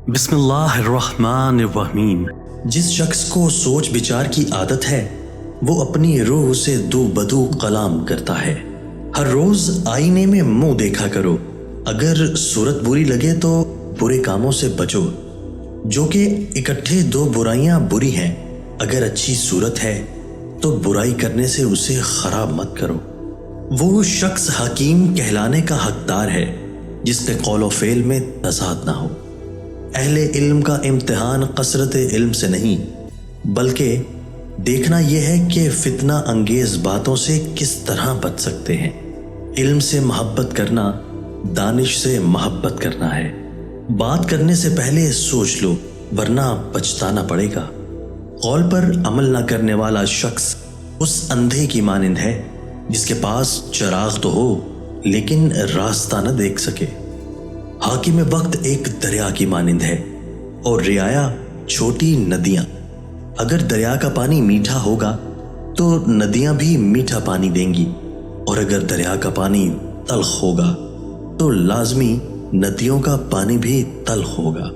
بسم اللہ الرحمن الرحیم۔ جس شخص کو سوچ بچار کی عادت ہے وہ اپنی روح سے دو بدو کلام کرتا ہے۔ ہر روز آئینے میں منہ دیکھا کرو، اگر صورت بری لگے تو برے کاموں سے بچو، جو کہ اکٹھے دو برائیاں بری ہیں۔ اگر اچھی صورت ہے تو برائی کرنے سے اسے خراب مت کرو۔ وہ شخص حکیم کہلانے کا حقدار ہے جس کے قول و فعل میں تضاد نہ ہو۔ اہل علم کا امتحان کثرت علم سے نہیں بلکہ دیکھنا یہ ہے کہ فتنہ انگیز باتوں سے کس طرح بچ سکتے ہیں۔ علم سے محبت کرنا دانش سے محبت کرنا ہے۔ بات کرنے سے پہلے سوچ لو ورنہ پچھتانا پڑے گا۔ قول پر عمل نہ کرنے والا شخص اس اندھے کی مانند ہے جس کے پاس چراغ تو ہو لیکن راستہ نہ دیکھ سکے۔ حاکم وقت ایک دریا کی مانند ہے اور رعایا چھوٹی ندیاں۔ اگر دریا کا پانی میٹھا ہوگا تو ندیاں بھی میٹھا پانی دیں گی، اور اگر دریا کا پانی تلخ ہوگا تو لازمی ندیوں کا پانی بھی تلخ ہوگا۔